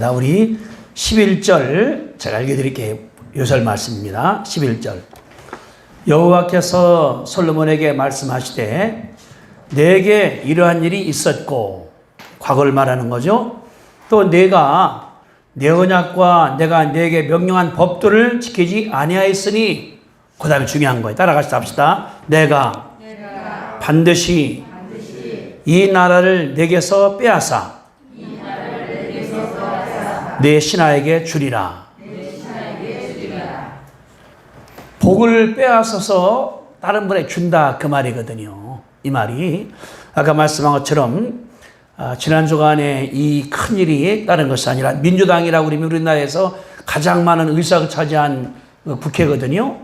우리 11절 제가 읽어드릴게요. 요설 말씀입니다. 11절. 여호와께서 솔로몬에게 말씀하시되 내게 이러한 일이 있었고, 과거를 말하는 거죠. 또 내가 내 언약과 내가 내게 명령한 법도를 지키지 아니하였으니, 그 다음에 중요한 거예요. 따라가시다 합시다. 내가 반드시 이 나라를 내게서 빼앗아 내 신하에게 주리라. 복을 빼앗아서 다른 분에게 준다, 그 말이거든요. 이 말이 아까 말씀한 것처럼 지난 주간에 이 큰일이 다른 것이 아니라, 민주당이라고 우리 우리나라에서 가장 많은 의석을 차지한 국회거든요.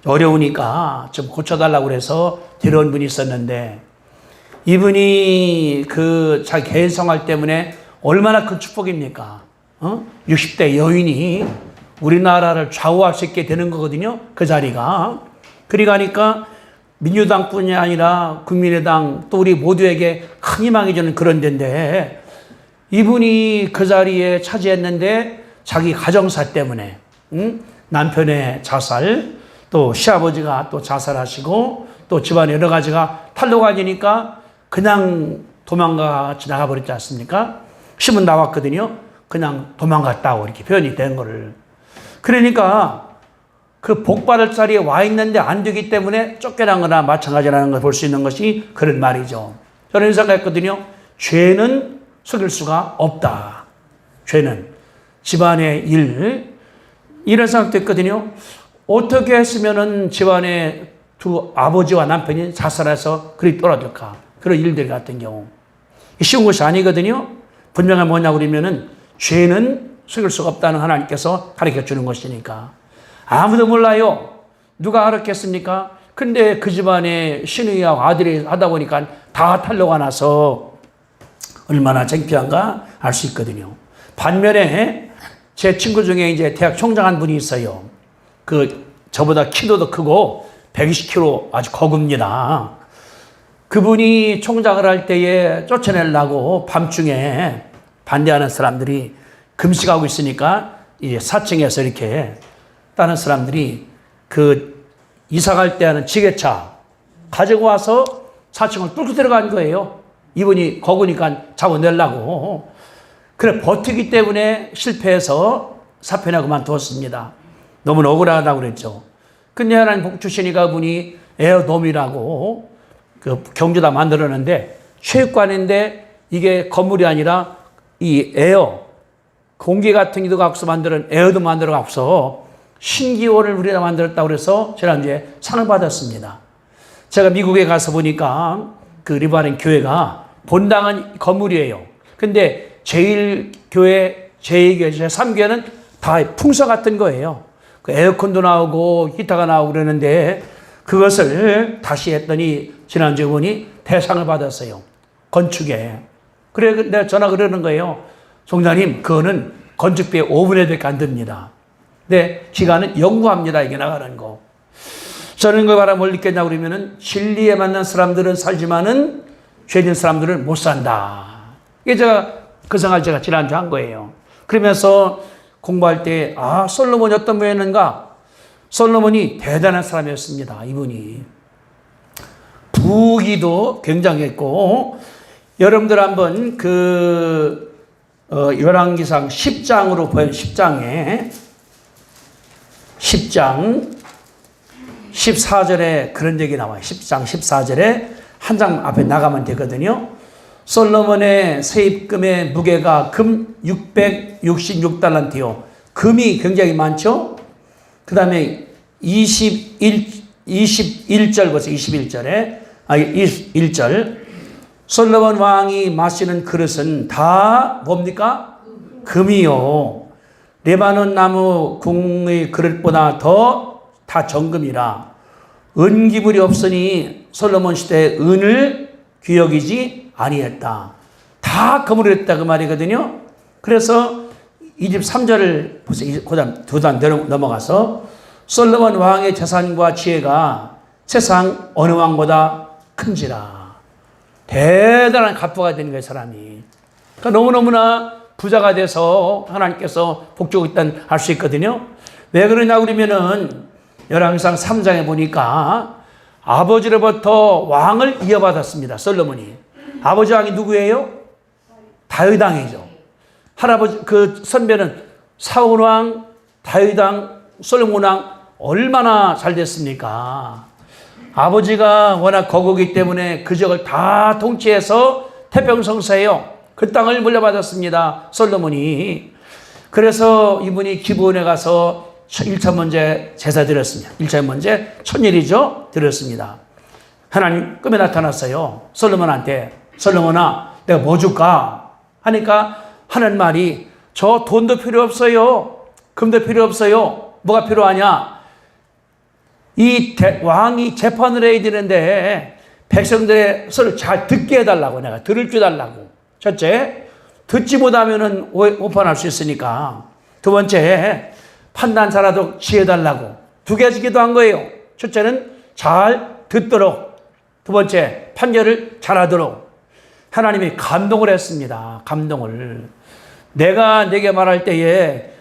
어려우니까 좀 고쳐달라고 그래서 데려온 분이 있었는데, 이분이 그 자기 개인 생활 때문에 얼마나 큰 축복입니까? 60대 여인이 우리나라를 좌우할 수 있게 되는 거거든요. 그 자리가. 그리 가니까 민주당뿐이 아니라 국민의당 또 우리 모두에게 큰 희망이 주는 그런 데인데, 이분이 그 자리에 차지했는데 자기 가정사 때문에 남편의 자살, 또 시아버지가 또 자살하시고 또 집안 여러 가지가 탈로가지니까 그냥 도망가 나가버렸지 않습니까? 신문 나왔거든요. 그냥 도망갔다고 이렇게 표현이 된 거를. 그러니까 그 복받을 자리에 와 있는데 안 되기 때문에 쫓겨난 거나 마찬가지라는 걸 볼 수 있는 것이 그런 말이죠. 저는 생각했거든요. 죄는 속일 수가 없다. 죄는 집안의 일, 이런 생각도 했거든요. 어떻게 했으면은 집안의 두 아버지와 남편이 자살해서 그리 떨어질까? 그런 일들 같은 경우. 쉬운 것이 아니거든요. 분명히 뭐냐고 그러면은 죄는 속일 수가 없다는 하나님께서 가르쳐 주는 것이니까. 아무도 몰라요. 누가 알았겠습니까? 근데 그 집안에 시누이하고 아들이 하다 보니까 다 탄로가 나서 얼마나 창피한가 알 수 있거든요. 반면에 제 친구 중에 이제 대학 총장한 분이 있어요. 저보다 키도 더 크고 120kg 아주 거구입니다. 그분이 총장을 할 때에 쫓아내려고 밤중에 반대하는 사람들이 금식하고 있으니까 이 4층에서 이렇게 다른 사람들이 이사 갈 때 하는 지게차 가지고 와서 4층을 뚫고 들어간 거예요. 이분이 거구니까 잡아내려고. 그래 버티기 때문에 실패해서 사표나 그만두었습니다. 너무 억울하다고 그랬죠. 근데 하나님 복 주시니까 그분이 에어돔이라고 경주다 만들었는데, 체육관인데 이게 건물이 아니라 이 공기 같은 기도 갖고서 만드는 에어돔 만들어 갖고서 신기호를 우리가 만들었다고 그래서 지난주에 상을 받았습니다. 제가 미국에 가서 보니까 그 리바렌 교회가 본당은 건물이에요. 근데 제1교회, 제2교회, 제3교회는 다 풍선 같은 거예요. 그 에어컨도 나오고 히터가 나오고 그러는데 그것을 다시 했더니 지난주에 보니 대상을 받았어요. 건축에. 그래, 내가 전화 그러는 거예요. 총장님, 그거는 건축비에 5분의 1밖에 안 듭니다. 근데 기간은 연구합니다. 이게 나가는 거. 저는 그 바람 뭘 느꼈냐고 그러면은 진리에 맞는 사람들은 살지만은 죄진 사람들은 못 산다. 이게 제가 그 생각을 제가 지난주에 한 거예요. 그러면서 공부할 때, 솔로몬이 어떤 분이었는가? 솔로몬이 대단한 사람이었습니다. 이분이. 부귀도 굉장했고, 여러분들 한번 열왕기상 10장으로 보여요. 10장 14절에 그런 얘기 나와요. 10장 14절에 한 장 앞에 나가면 되거든요. 솔로몬의 세입금의 무게가 금 666달란트요. 금이 굉장히 많죠. 그 다음에 21절 보세요. 21절. 솔로몬 왕이 마시는 그릇은 다 뭡니까? 금이요. 레바논 나무 궁의 그릇보다 더 다 정금이라. 은기물이 없으니 솔로몬 시대에 은을 귀여기지 아니했다. 다 금으로 했다 그 말이거든요. 그래서 23절을 보세요. 그 다음 두 단 넘어가서 솔로몬 왕의 재산과 지혜가 세상 어느 왕보다 큰지라. 대단한 갑부가 되는 거예요, 사람이. 그러니까 너무너무나 부자가 돼서 하나님께서 복주고 있다는 알 수 있거든요. 왜 그러냐 그러면은 열왕기상 3장에 보니까 아버지로부터 왕을 이어받았습니다. 솔로몬이. 아버지 왕이 누구예요? 다윗 왕이죠. 할아버지 그 선배는 사울 왕, 다윗 왕, 솔로몬 왕 얼마나 잘 됐습니까? 아버지가 워낙 거구기 때문에 그 지역을 다 통치해서 태평성사예요. 그 땅을 물려받았습니다. 솔로몬이. 그래서 이분이 기브온에 가서 1차 먼저 제사 드렸습니다. 1차 먼저 천일이죠. 드렸습니다. 하나님 꿈에 나타났어요. 솔로몬한테. 솔로몬아, 내가 뭐 줄까? 하니까 하는 말이 저 돈도 필요 없어요. 금도 필요 없어요. 뭐가 필요하냐? 이 왕이 재판을 해야 되는데 백성들의 소리를 잘 듣게 해달라고 내가 들을 줄 달라고. 첫째, 듣지 못하면은 오판할 수 있으니까. 두 번째, 판단 잘하도록 지혜달라고. 두 가지 기도한 거예요. 첫째는 잘 듣도록. 두 번째, 판결을 잘하도록. 하나님이 감동을 했습니다. 감동을. 내가 내게 말할 때에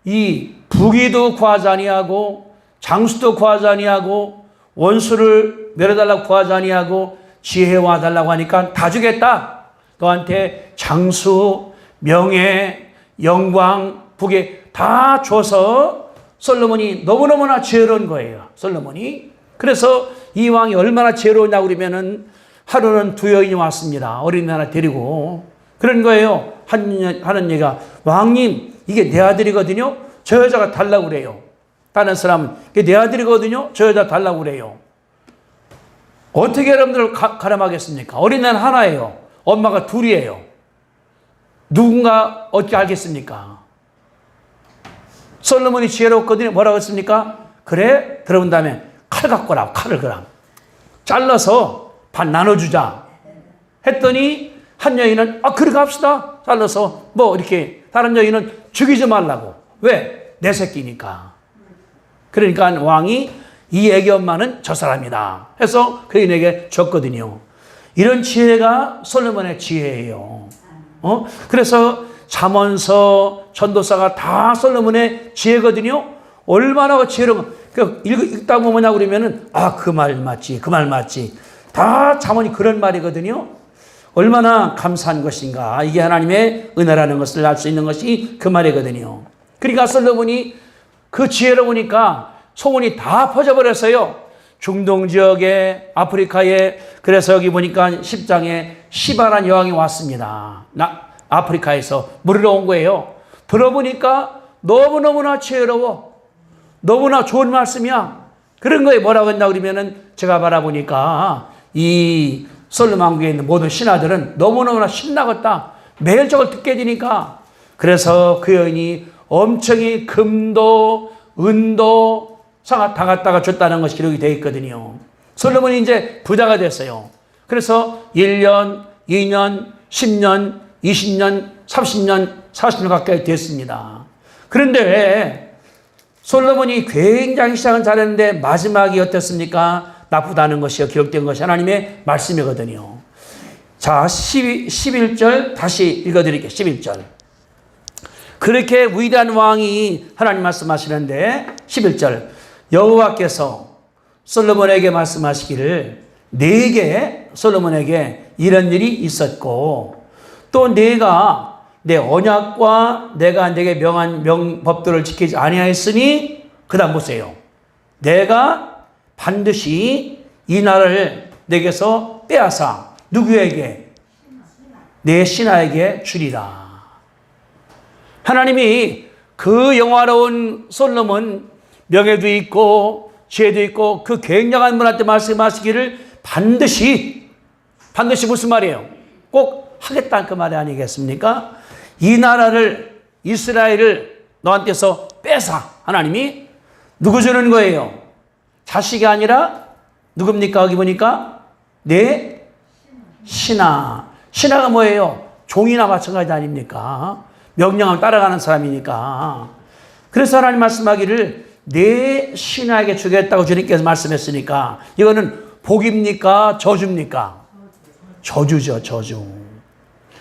이 부귀도 구하지 아니하고 장수도 구하지 아니하고 원수를 멸해달라고 구하지 아니하고 지혜와 달라고 하니까 다 주겠다. 너한테 장수, 명예, 영광, 부귀 다 줘서 솔로몬이 너무너무나 지혜로운 거예요. 솔로몬이. 그래서 이 왕이 얼마나 지혜로우냐고 그러면은 하루는 두 여인이 왔습니다. 어린 하나 데리고. 그런 거예요. 하는 얘기가 왕님 이게 내 아들이거든요. 저 여자가 달라고 그래요. 다른 사람은 이게 내 아들이거든요. 저 여자 달라고 그래요. 어떻게 여러분들 가름하겠습니까? 어린 애는 하나예요. 엄마가 둘이에요. 누군가 어떻게 알겠습니까? 솔로몬이 지혜롭거든요. 뭐라고 했습니까? 그래? 들어본 다음에 칼 갖고 오라. 칼을 그럼 잘라서 반 나눠주자 했더니 한 여인은 그래 갑시다. 잘라서 뭐 이렇게 다른 여인은 죽이지 말라고. 왜? 내 새끼니까. 그러니까 왕이 이 애기 엄마는 저 사람이다 해서 그 여인에게 줬거든요. 이런 지혜가 솔로몬의 지혜예요. 그래서 잠언서, 전도사가 다 솔로몬의 지혜거든요. 얼마나 지혜로운, 읽다 보면 뭐냐 그러면은, 그 말 맞지, 그 말 맞지. 다 잠언이 그런 말이거든요. 얼마나 감사한 것인가. 이게 하나님의 은혜라는 것을 알 수 있는 것이 그 말이거든요. 그러니까 솔로몬이 그 지혜로우니까 소문이 다 퍼져버렸어요. 중동 지역에, 아프리카에. 그래서 여기 보니까 10장에 시바란 여왕이 왔습니다. 아프리카에서 물으러 온 거예요. 들어보니까 너무너무나 지혜로워. 너무나 좋은 말씀이야. 그런 거에 뭐라고 했나 그러면은 제가 바라보니까 이 솔로몬 왕국에 있는 모든 신하들은 너무너무나 신나겠다. 매일 저걸 듣게 되니까. 그래서 그 여인이 엄청히 금도 은도 다 갖다가 줬다는 것이 기록이 되어 있거든요. 솔로몬이 이제 부자가 됐어요. 그래서 1년, 2년, 10년, 20년, 30년, 40년 가까이 됐습니다. 그런데 왜 솔로몬이 굉장히 시작은 잘했는데 마지막이 어땠습니까? 나쁘다는 것이 기록된 것이 하나님의 말씀이거든요. 자, 11절 다시 읽어드릴게요. 11절. 그렇게 위대한 왕이 하나님 말씀하시는데 11절. 여호와께서 솔로몬에게 말씀하시기를 네게 솔로몬에게 이런 일이 있었고 또 네가 내 언약과 내가 네게 명한 명법들을 지키지 아니하였으니 그다음 보세요. 내가 반드시 이 나라를 내게서 빼앗아 누구에게? 내 신하에게 주리라. 하나님이 그 영화로운 솔로몬 명예도 있고 지혜도 있고 그 굉장한 분한테 말씀하시기를 반드시 무슨 말이에요? 꼭 하겠다는 그 말이 아니겠습니까? 이 나라를 이스라엘을 너한테서 뺏어 하나님이 누구 주는 거예요? 자식이 아니라 누굽니까? 여기 보니까 내 신하. 신하가 뭐예요? 종이나 마찬가지 아닙니까? 명령을 따라가는 사람이니까. 그래서 하나님 말씀하기를 내 신하에게 주겠다고 주님께서 말씀했으니까 이거는 복입니까? 저주입니까? 저주죠, 저주.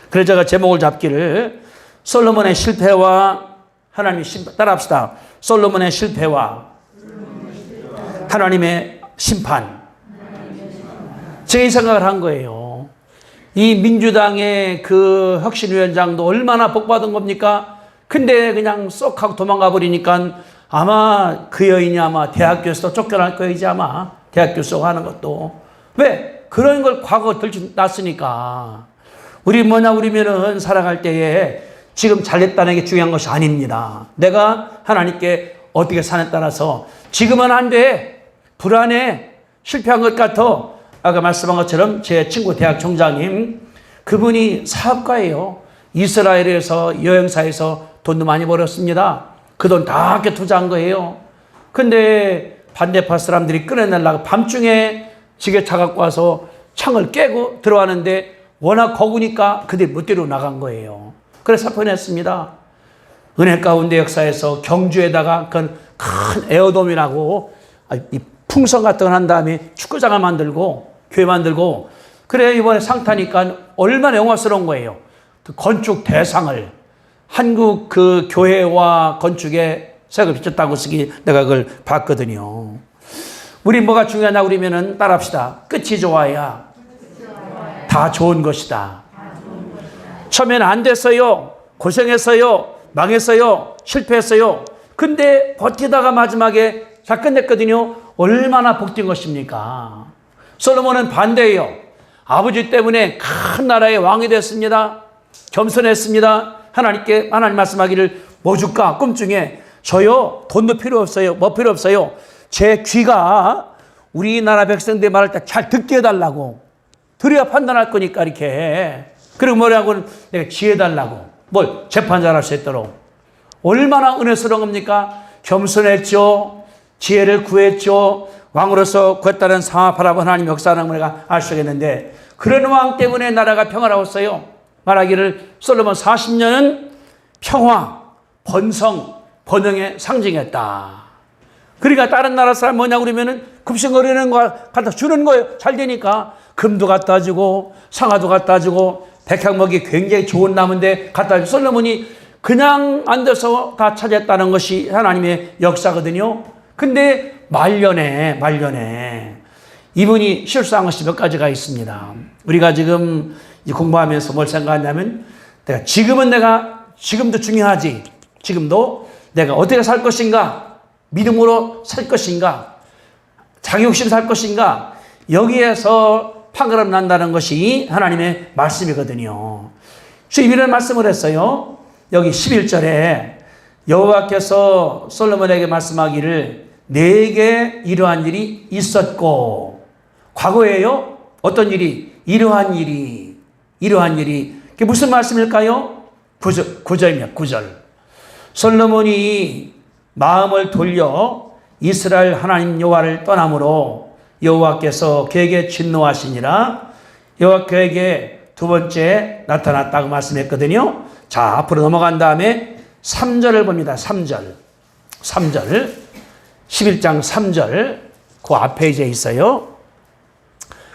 그래서 제가 제목을 잡기를 솔로몬의 실패와 하나님의 심판. 따라합시다. 솔로몬의 실패와 하나님의 심판. 제가 이 생각을 한 거예요. 이 민주당의 그 혁신위원장도 얼마나 복받은 겁니까? 근데 그냥 쏙 하고 도망가 버리니까 아마 그 여인이 아마 대학교에서 쫓겨날 거예요. 이제 아마 대학교 속 하는 것도. 왜? 그런 걸 과거 들춰놨으니까. 우리면은 살아갈 때에 지금 잘됐다는 게 중요한 것이 아닙니다. 내가 하나님께 어떻게 사느냐에 따라서 지금은 안 돼. 불안해. 실패한 것 같아. 아까 말씀한 것처럼 제 친구 대학 총장님, 그분이 사업가예요. 이스라엘에서 여행사에서 돈도 많이 벌었습니다. 그 돈 다 함께 투자한 거예요. 근데 반대파 사람들이 끌어내려고 밤중에 지게차 갖고 와서 창을 깨고 들어왔는데 워낙 거구니까 그들이 못대로 나간 거예요. 그래서 사표냈습니다. 은혜 가운데 역사에서 경주에다가 큰 에어돔이라고 이 풍선 같은 거 한 다음에 축구장을 만들고 교회 만들고 그래 이번에 상 타니까 얼마나 영화스러운 거예요. 그 건축 대상을 한국 그 교회와 건축에 색을 비쳤다고 쓰기 내가 그걸 봤거든요. 우리 뭐가 중요하냐 그러면은 따라합시다. 끝이 좋아야 다 좋은 것이다. 처음에는 안 됐어요. 고생했어요. 망했어요. 실패했어요. 근데 버티다가 마지막에 잘 끝냈거든요. 얼마나 복된 것입니까? 솔로몬은 반대예요. 아버지 때문에 큰 나라의 왕이 됐습니다. 겸손했습니다. 하나님께 하나님 말씀하기를 뭐 줄까? 꿈중에 저요 돈도 필요 없어요. 뭐 필요 없어요. 제 귀가 우리나라 백성들 말할 때 잘 듣게 해달라고. 들어야 판단할 거니까 이렇게. 그리고 뭐라고는 내가 지혜 달라고. 뭘 재판 잘할 수 있도록. 얼마나 은혜스러운 겁니까? 겸손했죠. 지혜를 구했죠. 왕으로서 구했다는 상황 바라본 하나님 역사하는 걸 내가 알 수 있겠는데 그런 왕 때문에 나라가 평화로웠어요. 말하기를 솔로몬 40년은 평화, 번성, 번영의 상징이었다. 그러니까 다른 나라 사람 뭐냐고 그러면은 급식거리는 거 갖다 주는 거예요. 잘 되니까 금도 갖다 주고 상아도 갖다 주고 백향 먹이 굉장히 좋은 나무인데 갖다 주고 솔로몬이 그냥 앉아서 다 차지했다는 것이 하나님의 역사거든요. 근데 말년에 이분이 실수한 것이 몇 가지가 있습니다. 우리가 지금 공부하면서 뭘 생각하냐면 지금도 중요하지. 지금도 내가 어떻게 살 것인가? 믿음으로 살 것인가? 자기 욕심 살 것인가? 여기에서 판가름 난다는 것이 하나님의 말씀이거든요. 주님이 이런 말씀을 했어요. 여기 11절에 여호와께서 솔로몬에게 말씀하기를 내게 이러한 일이 있었고 과거에요. 어떤 일이? 이러한 일이 그게 무슨 말씀일까요? 9절입니다. 9절. 솔로몬이 마음을 돌려 이스라엘 하나님 여호와를 떠남으로 여호와께서 그에게 진노하시니라. 여호와 그에게 두 번째 나타났다고 말씀했거든요. 자, 앞으로 넘어간 다음에 3절을 봅니다. 3절 11장 3절 그 앞에 이제 있어요.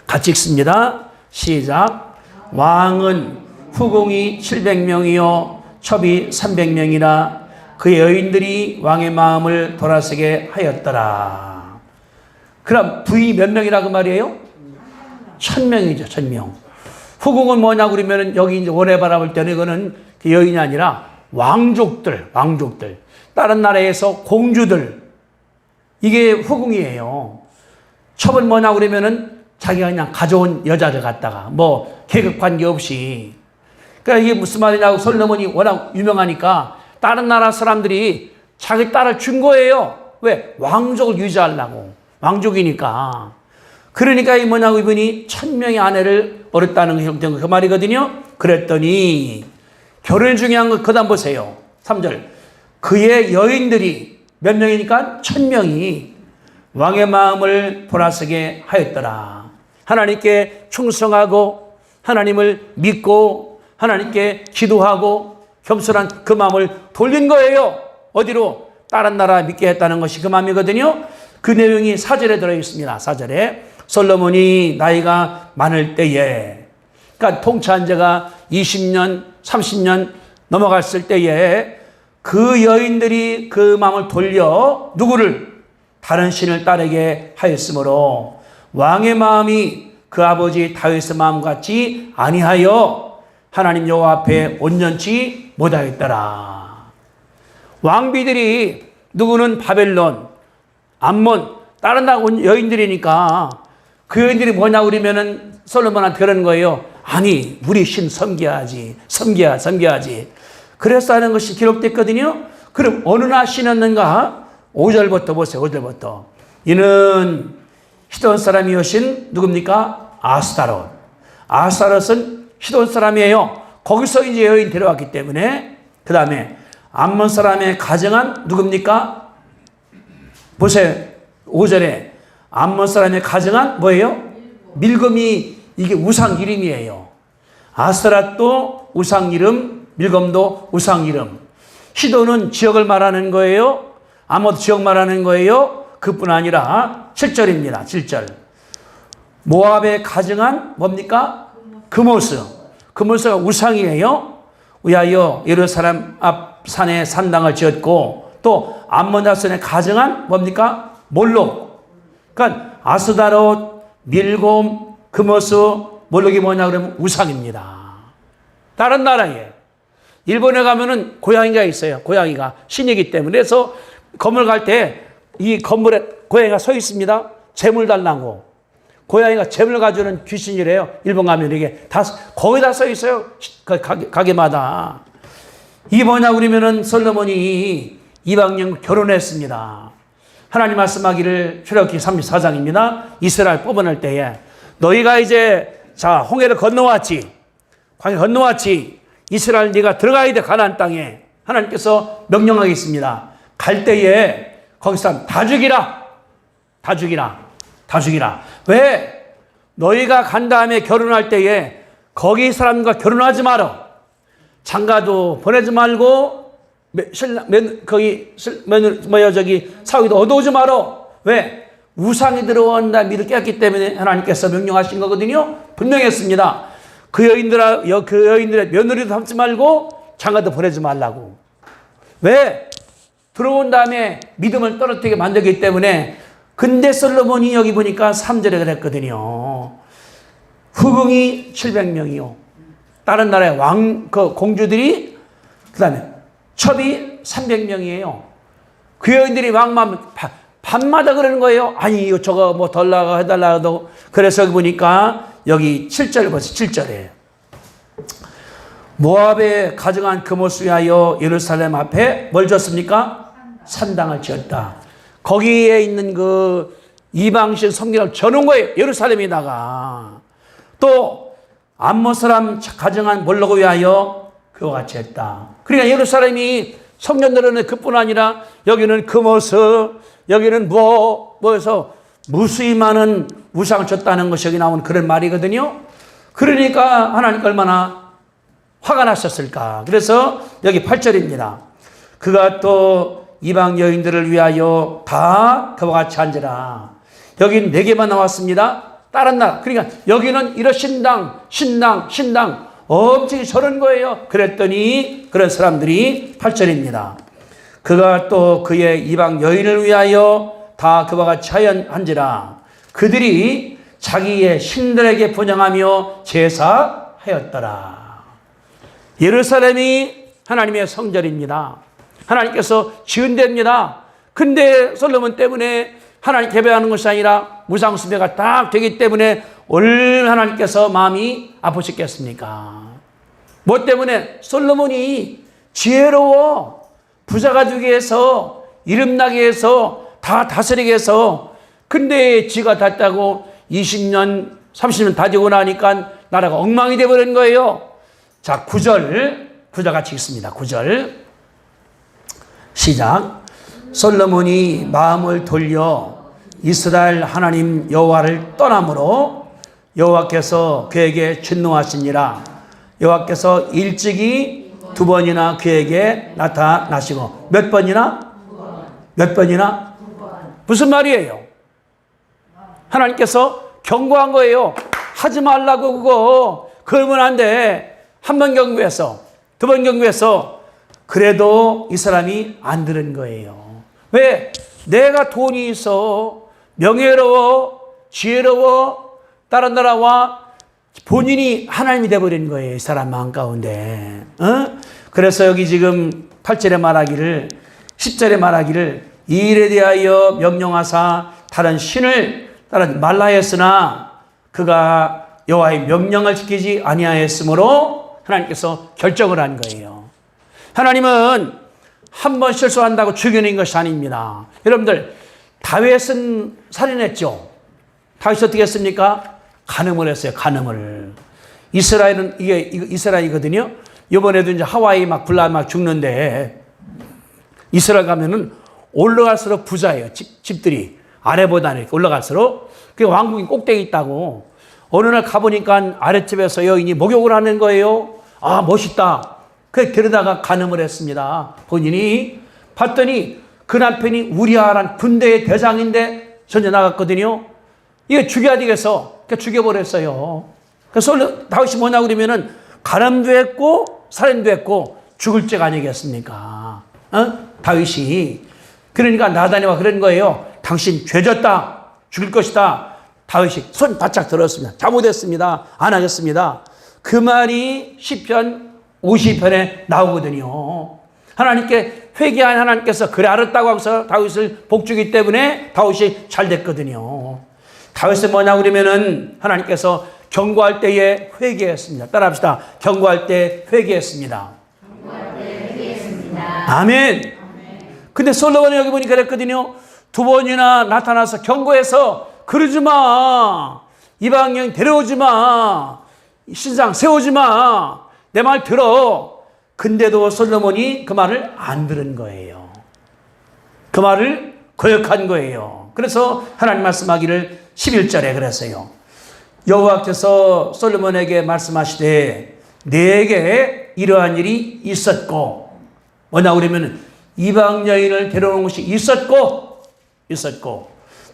같이 읽습니다. 시작. 왕은 후궁이 700명이요 첩이 300명이라 그의 여인들이 왕의 마음을 돌아서게 하였더라. 그럼 부인이 몇 명이라고 말이에요? 1000명이죠. 1000명. 후궁은 뭐냐 그러면 여기 이제 원해 바라볼 때는 이거는 여인이 아니라 왕족들. 다른 나라에서 공주들. 이게 후궁이에요. 첩은 뭐냐 그러면은 자기가 그냥 가져온 여자를 갖다가 뭐 계급 관계 없이. 그러니까 이게 무슨 말이냐고 솔로몬이 워낙 유명하니까 다른 나라 사람들이 자기 딸을 준 거예요. 왜? 왕족을 유지하려고. 왕족이니까. 그러니까 이 뭐냐고 이분이 1000명의 아내를 얻었다는 그 말이거든요. 그랬더니 결혼이 중요한 거 그다음 보세요. 3절. 그의 여인들이 몇 명이니까 1000명이 왕의 마음을 돌아서게 하였더라. 하나님께 충성하고 하나님을 믿고 하나님께 기도하고 겸손한 그 마음을 돌린 거예요. 어디로? 다른 나라 믿게 했다는 것이 그 마음이거든요. 그 내용이 4절에 들어있습니다. 4절에 솔로몬이 나이가 많을 때에, 그러니까 통치한 지가 20년, 30년 넘어갔을 때에 그 여인들이 그 마음을 돌려 누구를? 다른 신을 따르게 하였으므로 왕의 마음이 그 아버지 다윗의 마음같이 아니하여 하나님 여호와 앞에 온전치 못하였더라. 왕비들이 누구는 바벨론, 암몬, 다른 나라 여인들이니까 그 여인들이 뭐냐 그러면은 솔로몬한테 그러는 거예요. 아니, 우리 신 섬겨야지. 섬겨야지. 그래서 하는 것이 기록됐거든요. 그럼 어느 나 신었는가? 5절부터 보세요. 5절부터. 이는 시돈 사람이오신 누굽니까? 아스타롯. 아스타롯은 시돈 사람이에요. 거기서 이제 여인 데려왔기 때문에. 그 다음에 암몬 사람의 가정한 누굽니까? 보세요. 5절에 암몬 사람의 가정한 뭐예요? 밀검이 이게 우상 이름이에요. 아스타롯도 우상 이름, 밀검도 우상 이름. 시돈은 지역을 말하는 거예요. 아모도 지역 말하는 거예요. 그뿐 아니라 7절입니다. 7절. 모압에 가증한 뭡니까? 그모스. 그모스가 우상이에요. 위하여 예루살렘 앞 산에 산당을 지었고 또 암몬 자손에 가증한 뭡니까? 몰록. 그러니까 아스다롯, 밀곰, 그모스, 몰록이 뭐냐 그러면 우상입니다. 다른 나라에 일본에 가면은 고양이가 있어요. 고양이가 신이기 때문에. 그래서 건물 갈 때 이 건물에 고양이가 서 있습니다. 재물 달라고. 고양이가 재물 가져오는 귀신이래요. 일본 가면 이게 다 거기다 서 있어요. 가게마다. 이게 뭐냐 그러면은 솔로몬이 이방인 결혼했습니다. 하나님 말씀하기를 출애굽기 34장입니다. 이스라엘 뽑아낼 때에 너희가 이제 자 홍해를 건너왔지. 광야 건너왔지. 이스라엘 네가 들어가야 돼. 가나안 땅에. 하나님께서 명령하겠습니다. 갈 때에 거기 사람 다 죽이라. 다 죽이라. 다 죽이라. 왜? 너희가 간 다음에 결혼할 때에 거기 사람과 결혼하지 마라. 장가도 보내지 말고 사위도 얻어오지 마라. 왜? 우상이 들어온다 믿을 깨었기 때문에 하나님께서 명령하신 거거든요. 분명했습니다. 그 여인들의 며느리도 삼지 말고 장가도 보내지 말라고. 왜? 들어온 다음에 믿음을 떨어뜨리게 만들기 때문에. 근데 솔로몬이 여기 보니까 3절에 그랬거든요. 후궁이 700명이요. 다른 나라의 공주들이, 그 다음에 첩이 300명이에요. 그 여인들이 왕만 밤마다 그러는 거예요. 아니, 저거 뭐 덜 나가 해달라고. 그래서 여기 보니까 여기 7절 보세요. 7절에. 모압에 가정한 그모스 위하여 예루살렘 앞에 뭘 졌습니까? 산당을 지었다. 거기에 있는 그 이방신 성경을 져놓은 거예요. 예루살렘에다가. 또 암몬 사람 가정한 몰록을 위하여 그와 같이 했다. 그러니까 예루살렘이 성전들은 그뿐 아니라 여기는 그모스, 여기는 뭐해서 무수히 많은 우상을 줬다는 것이 여기 나오는 그런 말이거든요. 그러니까 하나님께 얼마나 화가 나셨을까. 그래서 여기 8절입니다. 그가 또 이방 여인들을 위하여 다 그와 같이 앉으라. 여긴 4개만 나왔습니다. 다른 나라. 그러니까 여기는 이런 신당 엄청 저런 거예요. 그랬더니 그런 사람들이 8절입니다. 그가 또 그의 이방 여인을 위하여 다 그와 같이 앉으라. 그들이 자기의 신들에게 분향하며 제사하였더라. 예루살렘이 하나님의 성전입니다. 하나님께서 지은 데입니다. 근데 솔로몬 때문에 하나님 예배하는 것이 아니라 우상 숭배가 딱 되기 때문에 얼마나 하나님께서 마음이 아프셨겠습니까? 뭐 때문에? 솔로몬이 지혜로워. 부자가 되기 위해서, 이름나게 해서, 다 다스리게 해서. 근데 지가 đạt다고 20년, 30년 다지고 나니까 나라가 엉망이 되어버린 거예요. 자, 9절 같이 읽습니다. 9절. 시작. 솔로몬이 마음을 돌려 이스라엘 하나님 여호와를 떠남으로 여호와께서 그에게 진노하시니라. 여호와께서 일찍이 2번이나 그에게 나타나시고 몇 번이나? 무슨 말이에요? 하나님께서 경고한 거예요. 하지 말라고 그거. 그러면 안 돼. 한 번 경고해서 두 번 경고해서 그래도 이 사람이 안 들은 거예요. 왜? 내가 돈이 있어, 명예로워, 지혜로워, 다른 나라와 본인이 하나님이 되어버린 거예요. 이 사람 마음 가운데. 그래서 여기 지금 8절에 말하기를, 10절에 말하기를, 이 일에 대하여 명령하사 다른 신을 따르지 말라 했으나 그가 여호와의 명령을 지키지 아니하였으므로 하나님께서 결정을 한 거예요. 하나님은 한 번 실수한다고 죽여낸 것이 아닙니다. 여러분들, 다윗은 살인했죠. 다윗이 어떻게 했습니까? 간음을 했어요. 간음을. 이스라엘은 이게 이스라엘이거든요. 이번에도 이제 하와이 막 불나 막 죽는데, 이스라엘 가면은 올라갈수록 부자예요. 집들이 아래보다 이렇게 올라갈수록. 그 왕궁이 꼭대기 있다고. 어느 날 가보니까 아랫집에서 여인이 목욕을 하는 거예요. 아, 멋있다. 그래 데려다가 간음을 했습니다. 본인이 봤더니 그 남편이 우리아라는 군대의 대장인데 전혀 나갔거든요. 이게 죽여야 되겠어. 그러니까 죽여버렸어요. 그래서 다윗이 뭐냐 그러면은 간음도 했고 살인도 했고 죽을 죄가 아니겠습니까? 다윗이. 그러니까 나단이와 그런 거예요. 당신 죄졌다. 죽일 것이다. 다윗이 손 바짝 들었습니다. 잘못했습니다. 안 하겠습니다. 그 말이 시편 50편에 나오거든요. 하나님께 회개한 하나님께서 그래 알았다고 하고서 다윗을 복주기 때문에 다윗이 잘 됐거든요. 다윗은 뭐냐 그러면은 하나님께서 경고할 때에 회개했습니다. 따라합시다. 경고할 때 회개했습니다. 경고할 때 회개했습니다. 아멘. 근데 솔로몬이 여기 보니까 그랬거든요. 두 번이나 나타나서 경고해서 그러지 마. 이방 여인 데려오지 마. 신상 세우지 마. 내 말 들어. 근데도 솔로몬이 그 말을 안 들은 거예요. 그 말을 거역한 거예요. 그래서 하나님 말씀하기를 11절에 그랬어요. 여호와께서 솔로몬에게 말씀하시되 내게 이러한 일이 있었고, 뭐냐 그러면 이방 여인을 데려오는 것이 있었고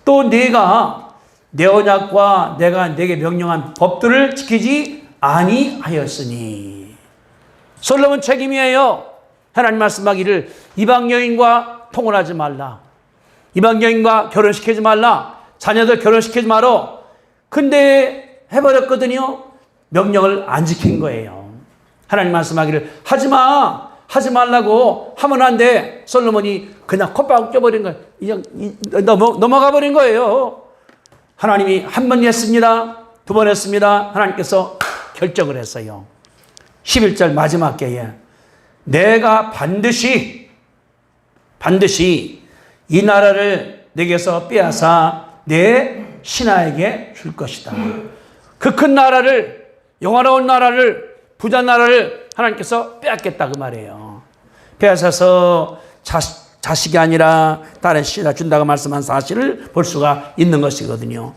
또 네가 내 언약과 내가 네게 명령한 법들을 지키지 아니하였으니. 솔로몬 책임이에요. 하나님 말씀하기를 이방 여인과 통혼하지 말라. 이방 여인과 결혼시키지 말라. 자녀들 결혼시키지 말어. 근데 해버렸거든요. 명령을 안 지킨 거예요. 하나님 말씀하기를 하지마. 하지 말라고 하면 안 돼. 솔로몬이 그냥 콧방 껴버린 거예요. 그냥 넘어가 버린 거예요. 하나님이 한 번 했습니다. 두 번 했습니다. 하나님께서 결정을 했어요. 11절 마지막 게에 내가 반드시 이 나라를 내게서 빼앗아 내 신하에게 줄 것이다. 그 큰 나라를, 영화로운 나라를, 부자 나라를 하나님께서 빼앗겠다 그 말이에요. 빼앗아서 자식이 아니라 다른 신하 준다고 말씀한 사실을 볼 수가 있는 것이거든요.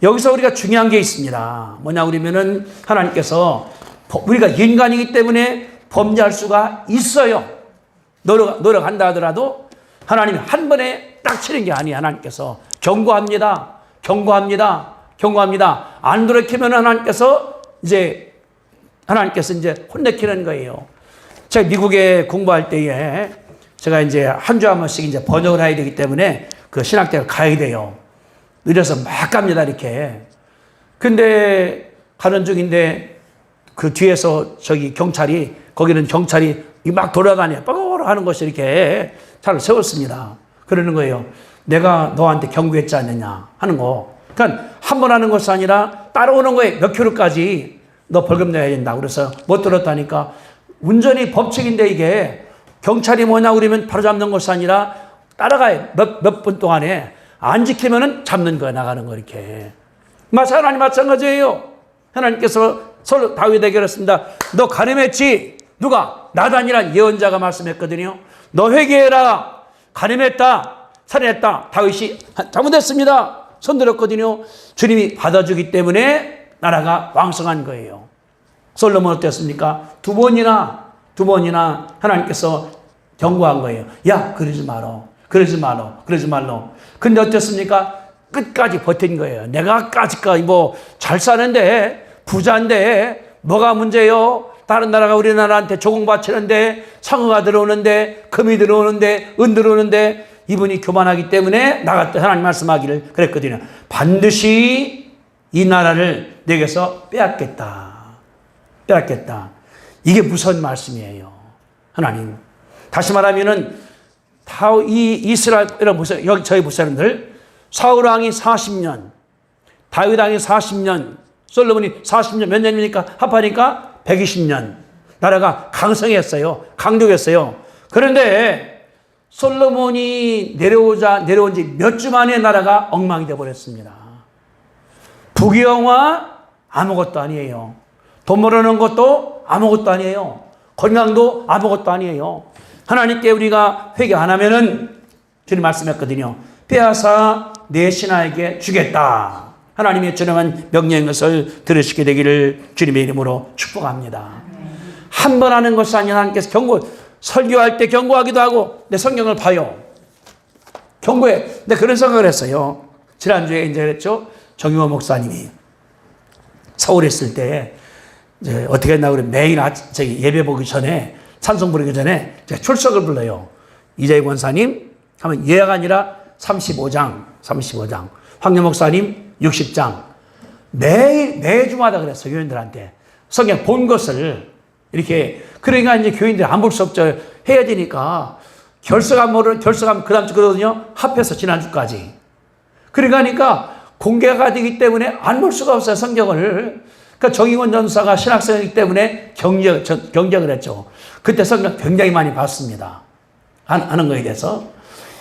여기서 우리가 중요한 게 있습니다. 뭐냐 그러면은 하나님께서 우리가 인간이기 때문에 범죄할 수가 있어요. 노력한다 하더라도 하나님이 한 번에 딱 치는 게 아니에요. 하나님께서 경고합니다. 안 돌이키면 하나님께서 이제 혼내키는 거예요. 제가 미국에 공부할 때에 제가 이제 한 주 한 번씩 이제 번역을 해야 되기 때문에 그 신학대를 가야 돼요. 늦어서 막 갑니다, 이렇게. 근데 가는 중인데 그 뒤에서 거기는 경찰이 막 돌아다녀. 빠거라 하는 것이 이렇게 차를 세웠습니다. 그러는 거예요. 내가 너한테 경고했지 않느냐 하는 거. 그러니까 한 번 하는 것이 아니라 따라오는 거에 몇 킬로까지 너 벌금 내야 된다. 그래서 못 들었다니까. 운전이 법칙인데 이게 경찰이 뭐냐 그러면 바로 잡는 것이 아니라 따라가요. 몇 분 동안에 안 지키면은 잡는 거야. 나가는 거 이렇게. 하나님 마찬가지예요. 하나님께서 다윗에게 그랬습니다. 너 간음했지? 누가? 나단이란 예언자가 말씀했거든요. 너 회개해라. 간음했다. 살인했다. 다윗이 잘못했습니다. 손들었거든요. 주님이 받아주기 때문에 나라가 왕성한 거예요. 솔로몬 어땠습니까? 두 번이나 하나님께서 경고한 거예요. 야, 그러지 말어. 근데 어땠습니까? 끝까지 버틴 거예요. 내가 까짓까지 잘 사는데, 부자인데, 뭐가 문제요? 다른 나라가 우리나라한테 조공 바치는데 상어가 들어오는데 금이 들어오는데 은 들어오는데 이분이 교만하기 때문에 나갔다 하나님 말씀하기를 그랬거든요. 반드시 이 나라를 내게서 빼앗겠다. 빼앗겠다. 이게 무슨 말씀이에요? 하나님. 다시 말하면은 이 이스라엘 여기 저희 목사님들 사울 왕이 40년, 다윗 왕이 40년, 솔로몬이 40년 몇 년입니까? 합하니까 120년. 나라가 강성했어요. 강력했어요. 그런데 솔로몬이 내려온 지 몇 주 만에 나라가 엉망이 되어버렸습니다. 부귀영화 아무것도 아니에요. 돈 벌어놓은 것도 아무것도 아니에요. 건강도 아무것도 아니에요. 하나님께 우리가 회개 안 하면은 주님 말씀했거든요. 빼앗아 내 신하에게 주겠다. 하나님의 저렴한 명령인 것을 들으시게 되기를 주님의 이름으로 축복합니다. 한 번 하는 것이 아니라 하나님께서 설교할 때 경고하기도 하고 내 성경을 봐요. 경고해. 근데 그런 생각을 했어요. 지난주에 이제 그랬죠. 정유호 목사님이 서울에 있을 때 이제 어떻게 했나 그러면 매일 예배 보기 전에 찬송 부르기 전에 출석을 불러요. 이재희 권사님 하면 예가 아니라 35장. 황영 목사님 60장. 매주마다 그랬어요. 교인들한테. 성경 본 것을 이렇게. 그러니까 이제 교인들이 안 볼 수 없죠. 해야 되니까. 결석하면 그 다음 주 그러거든요. 합해서 지난주까지. 그러니까 공개가 되기 때문에 안 볼 수가 없어요. 성경을. 그러니까 정의원 전사가 신학생이기 때문에 경쟁을 했죠. 그때 성경 굉장히 많이 봤습니다. 하는 거에 대해서.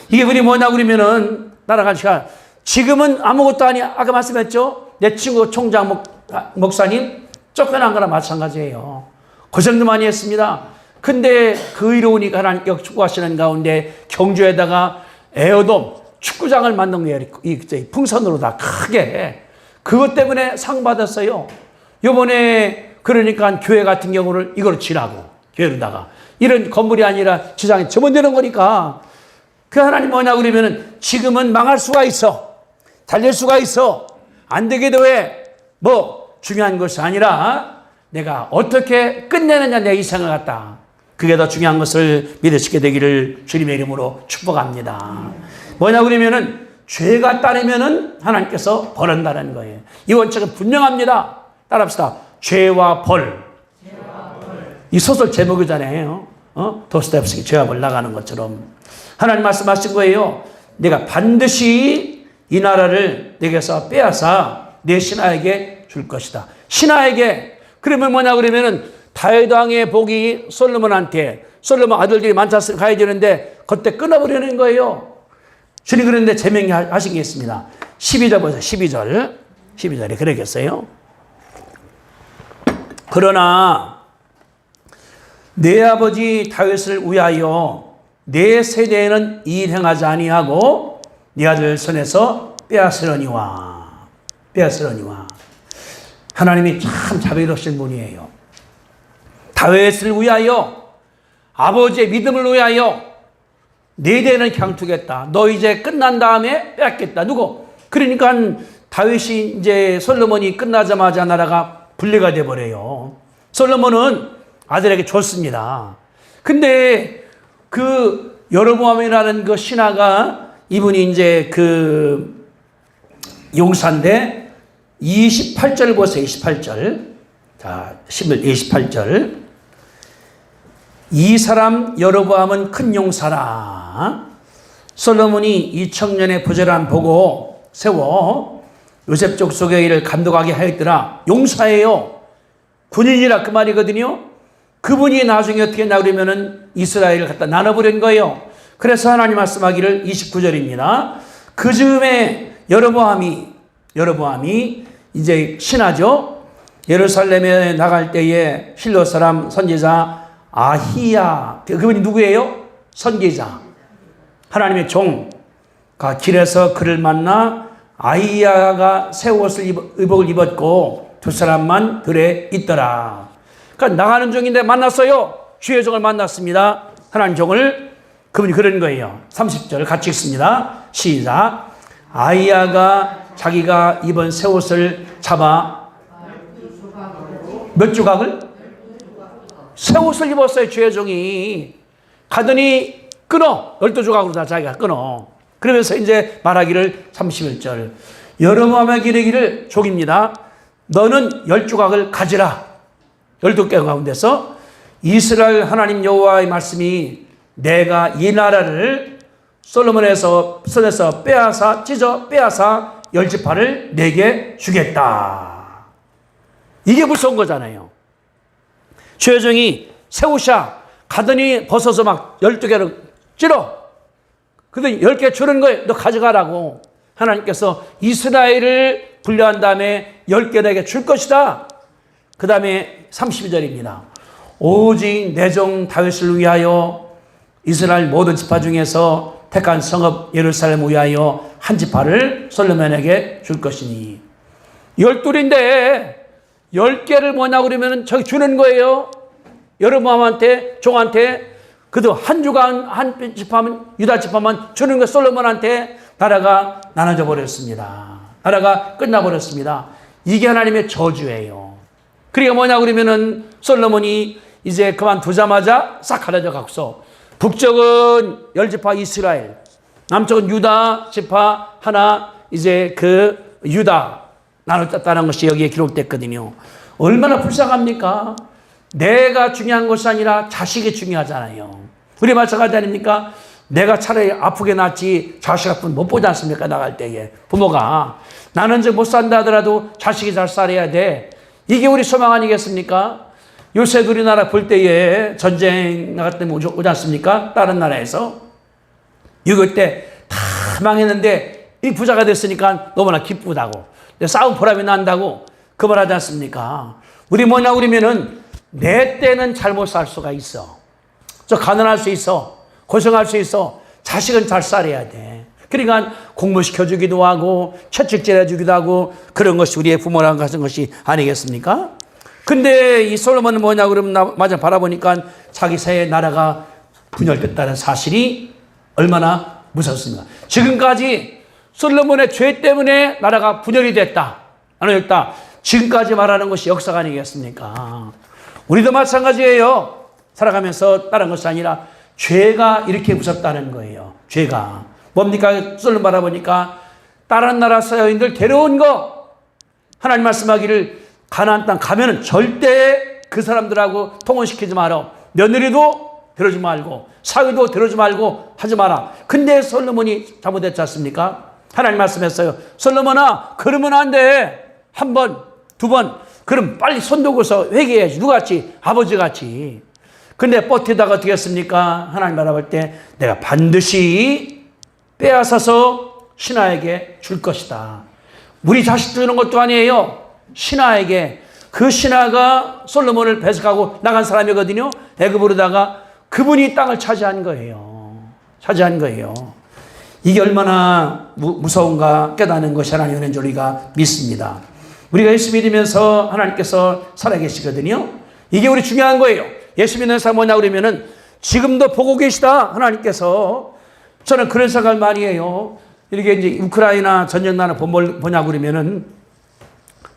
이게 우리 뭐냐 그러면은 따라갈 시간. 지금은 아무것도 아니야. 아까 말씀했죠. 내 친구 총장 목사님 쫓겨난 거나 마찬가지예요. 고생도 많이 했습니다. 근데 그 의로우니까 하나님께 축복하시는 가운데 경주에다가 에어돔 축구장을 만든 거예요. 풍선으로 다 크게. 그것 때문에 상 받았어요. 요번에 그러니까 교회 같은 경우를 이걸 지라고 교회로다가 이런 건물이 아니라 지상에 접어내는 거니까 그 하나님 뭐냐 그러면은 지금은 망할 수가 있어. 달릴 수가 있어. 안 되게도 해. 중요한 것이 아니라 내가 어떻게 끝내느냐 내 이생을 갖다. 그게 더 중요한 것을 믿으시게 되기를 주님의 이름으로 축복합니다. 뭐냐 그러면은 죄가 따르면은 하나님께서 벌한다는 거예요. 이 원칙은 분명합니다. 따라합시다. 죄와 벌. 이 소설 제목이잖아요. 도스토옙스키 죄와 벌 나가는 것처럼. 하나님 말씀하신 거예요. 내가 반드시 이 나라를 내게서 빼앗아 내 신하에게 줄 것이다. 신하에게. 그러면 뭐냐 그러면은 다윗 왕의 복이 솔로몬한테 솔로몬 아들들이 많지 가야 되는데 그때 끊어버리는 거예요. 주님 그런데 제명이 하신 게 있습니다. 12절 보세요. 12절에 그러겠어요. 그러나 내 아버지 다윗을 위하여 내 세대에는 이 일 행하지 아니하고 네 아들 손에서 빼앗으려니와. 하나님이 참 자비로우신 분이에요. 다윗을 위하여 아버지의 믿음을 위하여 네 대는 그냥 두겠다. 너 이제 끝난 다음에 빼앗겠다. 누구? 그러니까 다윗이 이제 솔로몬이 끝나자마자 나라가 분리가 돼버려요. 솔로몬은 아들에게 줬습니다. 근데 그 여로보암이라는 그 신하가 이분이 이제 그 용사인데 28절 보세요. 28절. 자, 28절. 이 사람 여로보암은 큰 용사라. 솔로몬이 이 청년의 부절함 보고 세워 요셉 족속의 일을 감독하게 하였더라. 용사예요. 군인이라 그 말이거든요. 그분이 나중에 어떻게 했나 그러면은 이스라엘을 갖다 나눠버린 거예요. 그래서 하나님 말씀하기를 29절입니다. 그 즈음에 여로보암이 이제 신하죠. 예루살렘에 나갈 때에 실로 사람 선지자 아히야, 그분이 누구예요? 선지자. 하나님의 종가 길에서 그를 만나 아히야가 새 옷을 의복을 입었고 두 사람만 들에 있더라. 그러니까 나가는 중인데 만났어요. 주의 종을 만났습니다. 하나님 종을. 그분이 그런 거예요. 30절 같이 읽습니다. 시작. 아히야가 자기가 입은 새 옷을 잡아 몇 조각을? 새 옷을 입었어요. 죄종이. 가더니 끊어. 12조각으로 다 자기가 끊어. 그러면서 이제 말하기를 31절. 여로보암에게 이르기를 족입니다. 너는 10조각을 가지라. 12개 가운데서 이스라엘 하나님 여호와의 말씀이 내가 이 나라를 솔로몬에서 손에서 빼앗아 찢어 빼앗아 10지파를 내게 주겠다. 이게 무서운 거잖아요. 죄종이 새 옷이야. 가더니 벗어서 막 12개를 찔러. 근데 10개 주는 거예요. 너 가져가라고. 하나님께서 이스라엘을 분류한 다음에 10개 내게 줄 것이다. 그 다음에 32절입니다. 오직 내 종 다윗을 위하여 이스라엘 모든 지파 중에서 택한 성읍 예루살렘 위하여 한 지파를 솔로몬에게 줄 것이니. 12인데 10개를 뭐냐 그러면 저기 주는 거예요. 여로보암한테 종한테. 그도 한 주간 한 지파만 유다 지파만 주는 거. 솔로몬한테 나라가 나눠져 버렸습니다. 나라가 끝나버렸습니다. 이게 하나님의 저주예요. 그러니까 뭐냐 그러면은 솔로몬이 이제 그만두자마자 싹 갈라져 갖고서 북쪽은 10지파 이스라엘, 남쪽은 유다 지파 하나 이제 그 유다 나눠졌다는 것이 여기에 기록됐거든요. 얼마나 불쌍합니까? 내가 중요한 것이 아니라 자식이 중요하잖아요. 우리 마찬가지 아닙니까? 내가 차라리 아프게 낳지 자식 아픈 못 보지 않습니까? 나갈 때에 부모가 나는 이제 못 산다 하더라도 자식이 잘 살아야 돼. 이게 우리 소망 아니겠습니까? 요새 우리나라 볼 때에 전쟁 나갈 때 오지 않습니까? 다른 나라에서 6.25 때 다 망했는데 이 부자가 됐으니까 너무나 기쁘다고 싸움 보람이 난다고 그 말 하지 않습니까? 우리 뭐냐 그러면은 내 때는 잘못 살 수가 있어. 저 가난할 수 있어. 고생할 수 있어. 자식은 잘 살아야 돼. 그러니까 공부시켜주기도 하고 채찍질 해주기도 하고 그런 것이 우리의 부모랑 같은 것이 아니겠습니까? 근데 이 솔로몬은 뭐냐 그러면 마저 바라보니까 자기 새의 나라가 분열됐다는 사실이 얼마나 무섭습니까? 지금까지 솔로몬의 죄 때문에 나라가 분열이 됐다. 나눠졌다. 지금까지 말하는 것이 역사가 아니겠습니까? 우리도 마찬가지예요. 살아가면서 다른 것이 아니라 죄가 이렇게 무섭다는 거예요. 죄가. 뭡니까? 솔로몬 바라보니까 다른 나라 서여인들 데려온 거. 하나님 말씀하기를 가나안 땅 가면은 절대 그 사람들하고 통혼시키지 마라. 며느리도 데려오지 말고 사위도 데려오지 말고 하지 마라. 근데 솔로몬이 잘못했지 않습니까? 하나님 말씀했어요. 솔로몬아 그러면 안 돼. 한 번, 두 번. 그럼 빨리 손 들고서 회개해야지. 누구같이? 아버지같이. 근데 버티다가 어떻게 했습니까? 하나님 바라볼 때 내가 반드시 빼앗아서 신하에게 줄 것이다. 우리 자식 주는 것도 아니에요. 신하에게. 그 신하가 솔로몬을 배석하고 나간 사람이거든요. 애굽으로다가 그분이 땅을 차지한 거예요. 차지한 거예요. 이게 얼마나 무서운가 깨닫는 것이 하나님의 은혜인 줄 우리가 믿습니다. 우리가 예수 믿으면서 하나님께서 살아계시거든요. 이게 우리 중요한 거예요. 예수 믿는 사람 뭐냐 그러면은 지금도 보고 계시다. 하나님께서. 저는 그런 생각을 많이 해요. 이렇게 이제 우크라이나 전쟁 나는 보냐고 그러면은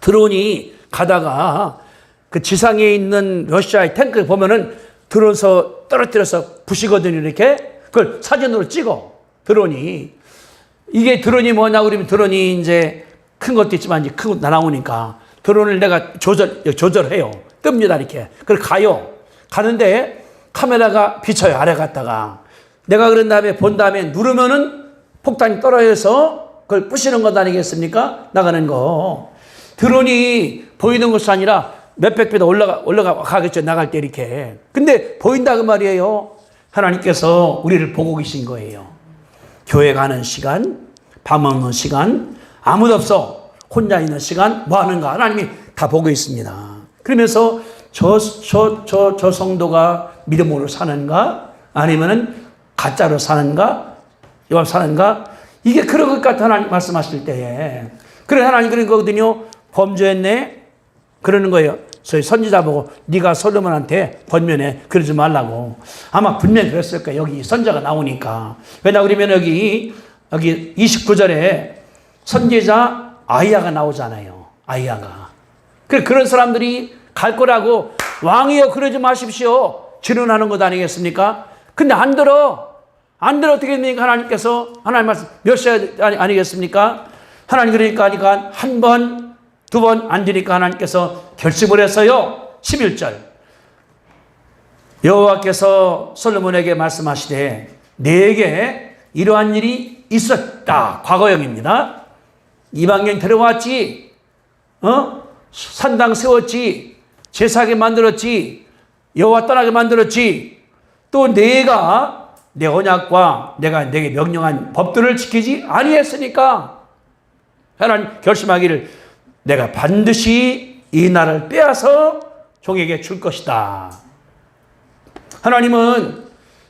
드론이 가다가 그 지상에 있는 러시아의 탱크를 보면은 드론서 떨어뜨려서 부시거든요. 이렇게. 그걸 사진으로 찍어. 드론이. 이게 드론이 뭐냐 그러면 드론이 이제 큰 것도 있지만 이제 큰 거 나오니까 드론을 내가 조절해요. 뜹니다. 이렇게. 그걸 가요. 가는데 카메라가 비쳐요. 아래 갔다가. 내가 그런 다음에 본 다음에 누르면은 폭탄이 떨어져서 그걸 부시는 것 아니겠습니까? 나가는 거. 드론이 보이는 것이 아니라 몇백 배도 올라가겠죠. 나갈 때 이렇게. 근데 보인다 그 말이에요. 하나님께서 우리를 보고 계신 거예요. 교회 가는 시간, 밥 먹는 시간, 아무도 없어. 혼자 있는 시간, 뭐 하는가. 하나님이 다 보고 있습니다. 그러면서 저 성도가 믿음으로 사는가? 아니면은 가짜로 사는가? 요 사는가? 이게 그런 것 같아. 하나님 말씀하실 때에. 그래, 하나님 그런 거거든요. 범죄했네? 그러는 거예요. 저희 선지자 보고 네가 솔로몬한테 번면해. 그러지 말라고. 아마 분명히 그랬을 거예요. 여기 선지자가 나오니까. 왜냐 그러면 여기 29절에 선지자 아이야가 나오잖아요. 아이야가. 그런 사람들이 갈 거라고 왕이여 그러지 마십시오. 진언하는 것 아니겠습니까? 근데 안 들어. 안 들어 어떻게 됩니까? 하나님께서 하나님 말씀 몇 시간 아니겠습니까? 하나님 그러니까 한 번, 두 번 안 되니까 하나님께서 결심을 했어요. 11절. 여호와께서 솔로몬에게 말씀하시되 내게 이러한 일이 있었다. 과거형입니다. 이방인 데려왔지. 산당 세웠지. 제사하게 만들었지. 여호와 떠나게 만들었지. 또 내가 내 언약과 내가 내게 명령한 법들을 지키지 아니했으니까 하나님 결심하기를 내가 반드시 이 나라를 빼앗아 종에게 줄 것이다. 하나님은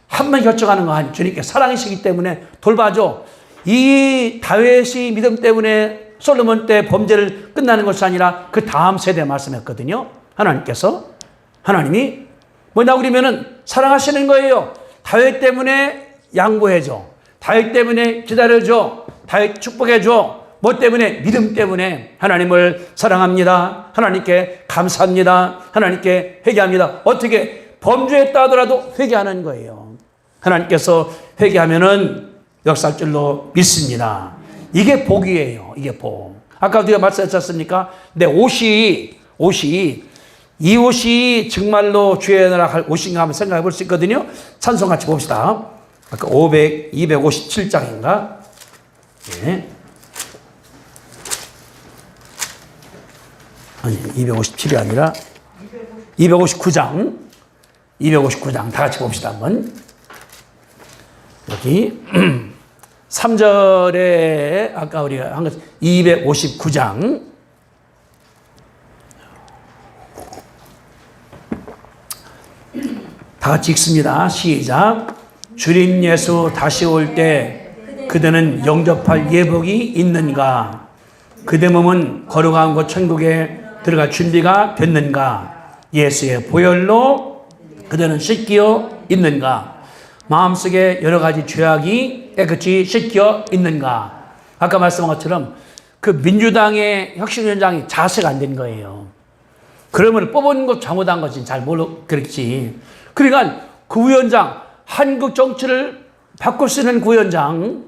한 번 결정하는 거 아니에요. 주님께 사랑이시기 때문에 돌봐줘. 이 다윗의 믿음 때문에 솔로몬 때 범죄를 끝나는 것이 아니라 그 다음 세대에 말씀했거든요. 하나님이 뭐냐 그러면은 사랑하시는 거예요. 다윗 때문에 양보해줘. 다윗 때문에 기다려줘. 다윗 축복해줘. 뭐 때문에? 믿음 때문에 하나님을 사랑합니다. 하나님께 감사합니다. 하나님께 회개합니다. 어떻게? 범죄했다 하더라도 회개하는 거예요. 하나님께서 회개하면은 역사할 줄로 믿습니다. 이게 복이에요. 이게 복. 아까 우리가 말씀하셨지 않습니까? 내 옷이 이 옷이 정말로 주의 나라 갈 옷인가 한번 생각해 볼 수 있거든요. 찬송 같이 봅시다. 아까 257장인가? 예. 아니, 257이 아니라 259장. 259장 다 같이 봅시다 한번. 여기 3절에 아까 우리가 한 것 259장 다 같이 읽습니다. 시작. 주님 예수 다시 올 때 그대는 영접할 예복이 있는가? 그대 몸은 거룩한 곳 천국에 들어갈 준비가 됐는가? 예수의 보혈로 그대는 씻겨 있는가? 마음속에 여러 가지 죄악이 깨끗이 씻겨 있는가? 아까 말씀한 것처럼 그 민주당의 혁신위원장이 자세가 안 된 거예요. 그러면 뽑은 것 잘못한 거지. 잘 그렇지. 그러니까 그 위원장, 한국 정치를 바꿀 수 있는 그 위원장,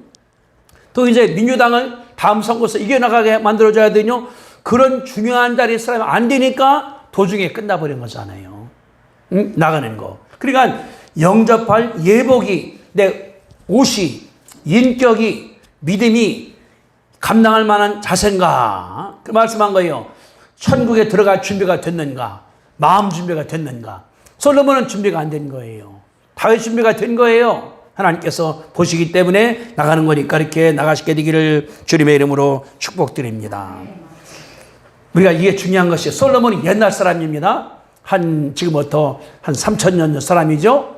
또 이제 민주당을 다음 선거에서 이겨나가게 만들어줘야 되뇨. 그런 중요한 자리에 사람이 안 되니까 도중에 끝나버린 거잖아요. 나가는 거. 그러니까 영접할 예복이, 내 옷이, 인격이, 믿음이 감당할 만한 자세인가? 그 말씀한 거예요. 천국에 들어갈 준비가 됐는가? 마음 준비가 됐는가? 솔로몬은 준비가 안 된 거예요. 다윗 준비가 된 거예요. 하나님께서 보시기 때문에 나가는 거니까 이렇게 나가시게 되기를 주님의 이름으로 축복드립니다. 우리가 이게 중요한 것이 솔로몬이 옛날 사람입니다. 지금부터 한 3000년 전 사람이죠.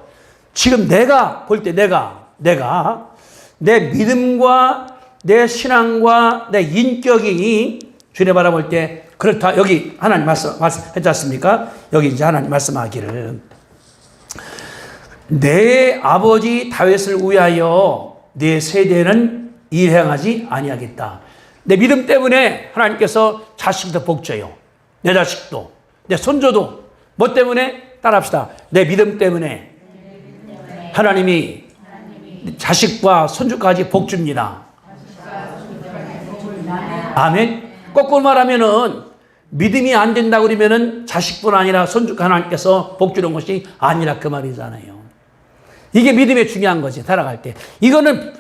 지금 내가 볼 때 내가 내 믿음과 내 신앙과 내 인격이 주님 바라볼 때 그렇다. 여기 하나님 말씀했지 않습니까? 여기 이제 하나님 말씀하기를 내 아버지 다윗을 위하여 내 세대는 일행하지 아니하겠다. 내 믿음 때문에 하나님께서 자식도 복 줘요. 내 자식도, 내 손조도. 뭐 때문에? 따라합시다. 내 믿음 때문에 하나님이 자식과 손주까지 복 줍니다. 아멘. 거꾸로 말하면은 믿음이 안 된다고 그러면은 자식뿐 아니라 손주 하나님께서 복 주는 것이 아니라 그 말이잖아요. 이게 믿음의 중요한 거지. 살아갈 때. 이거는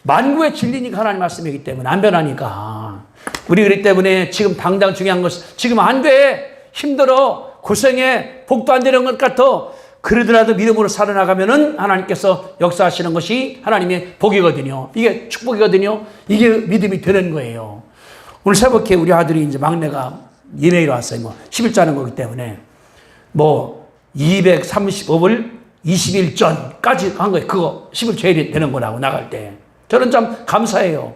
만구의 진리니까 하나님 말씀이기 때문에 안 변하니까. 우리 그렇기 때문에 지금 당장 중요한 것은 지금 안 돼. 힘들어. 고생해. 복도 안 되는 것 같아. 그러더라도 믿음으로 살아나가면은 하나님께서 역사하시는 것이 하나님의 복이거든요. 이게 축복이거든요. 이게 믿음이 되는 거예요. 오늘 새벽에 우리 아들이 이제 막내가 예배로 왔어요. 뭐 11조 하는 거기 때문에 뭐 235을 20일 전까지 한 거예요. 그거 10일 제일이 되는 거라고 나갈 때. 저는 참 감사해요.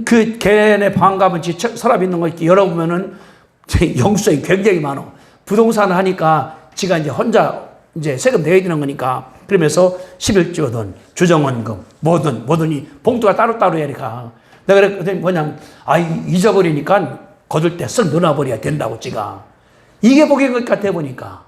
그 걔네 방 가면 서랍 있는 거 이렇게 열어보면은 영수증이 굉장히 많아. 부동산을 하니까 지가 이제 혼자 이제 세금 내야 되는 거니까 그러면서 11조든 주정원금 뭐든이 봉투가 따로따로 해야 되니까 내가 그랬더니 뭐냐면 잊어버리니까 거둘 때 쓱 넣어버려야 된다고 지가. 이게 복인 것 같아 보니까.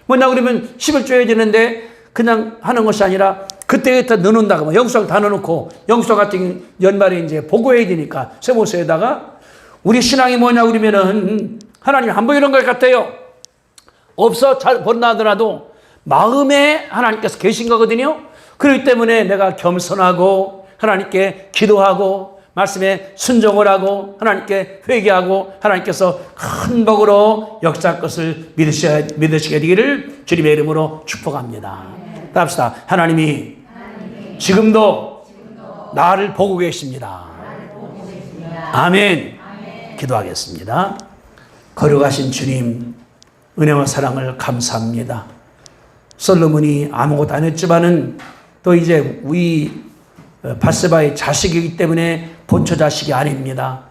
뭐냐 그러면 10을 줘야 되는데 그냥 하는 것이 아니라 그때부터 넣는다고 뭐 영수증 다 넣어놓고 영수증 같은 연말에 이제 보고해야 되니까 세무서에다가 우리 신앙이 뭐냐 그러면은 하나님 안 보이는 것 같아요. 없어 잘 본다더라도 마음에 하나님께서 계신 거거든요. 그렇기 때문에 내가 겸손하고 하나님께 기도하고 말씀에 순종을 하고 하나님께 회개하고 하나님께서 큰 복으로 역사할 것을 믿으시게 되기를 주님의 이름으로 축복합니다. 합시다. 하나님이 지금도 나를 보고 계십니다. 아멘. 기도하겠습니다. 거룩하신 주님, 은혜와 사랑을 감사합니다. 솔로몬이 아무것도 안 했지만은 또 이제 우리 밧세바의 자식이기 때문에 본처 자식이 아닙니다.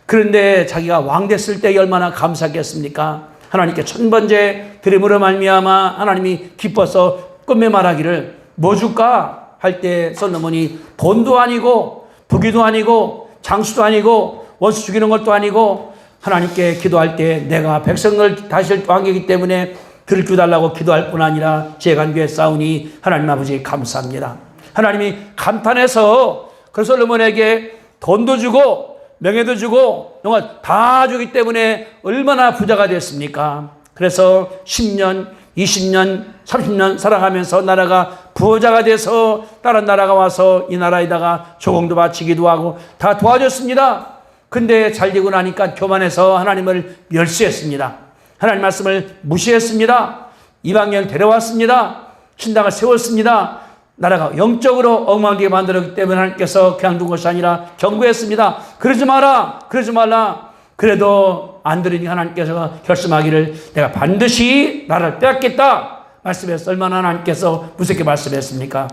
그런데 자기가 왕 됐을 때 얼마나 감사했겠습니까? 하나님께 천번째 드림으로 말미암아 하나님이 기뻐서 끝내 말하기를 뭐 줄까 할 때 솔로몬이 돈도 아니고 부귀도 아니고 장수도 아니고 원수 죽이는 것도 아니고 하나님께 기도할 때 내가 백성을 다스릴 왕이기 때문에 들을 줄 달라고 기도할 뿐 아니라 제간교에 싸우니 하나님 아버지 감사합니다. 하나님이 감탄해서 그 솔로몬에게 돈도 주고 명예도 주고 영화 다 주기 때문에 얼마나 부자가 됐습니까? 그래서 10년, 20년, 30년 살아가면서 나라가 부자가 돼서 다른 나라가 와서 이 나라에다가 조공도 바치기도 하고 다 도와줬습니다. 근데 잘 되고 나니까 교만해서 하나님을 멸시했습니다. 하나님 말씀을 무시했습니다. 이방인을 데려왔습니다. 신당을 세웠습니다. 나라가 영적으로 엉망되게 만들었기 때문에 하나님께서 그냥 둔 것이 아니라 경고했습니다. 그러지 마라. 그러지 말라. 그래도 안 들으니 하나님께서 결심하기를 내가 반드시 나라를 빼앗겠다 말씀해서 얼마나 하나님께서 무섭게 말씀했습니까?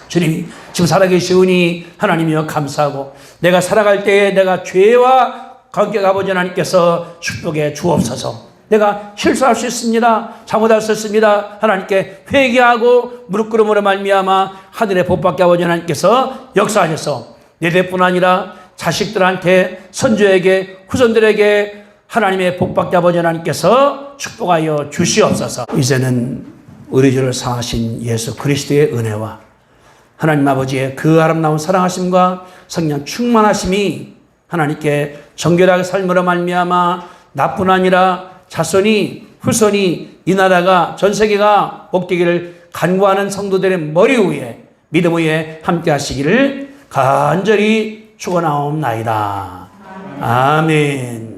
주님이 지금 살아계시오니 하나님이여 감사하고 내가 살아갈 때에 내가 죄와 관계 아버지 하나님께서 축복해 주옵소서. 내가 실수할 수 있습니다. 잘못할 수 있습니다. 하나님께 회개하고 무릎 꿇음으로 말미암아 하늘의 복받게 아버지 하나님께서 역사하셔서 내 대뿐 아니라 자식들한테 선조에게 후손들에게 하나님의 복받게 아버지 하나님께서 축복하여 주시옵소서. 이제는 우리 주를 상하신 예수 그리스도의 은혜와 하나님 아버지의 그 아름다운 사랑하심과 성령 충만하심이 하나님께 정결하게 삶으로 말미암아 나뿐 아니라 자손이 후손이 이 나라가 전 세계가 복되기를 간구하는 성도들의 머리 위에 믿음 위에 함께 하시기를 간절히 축원하옵나이다. 아멘.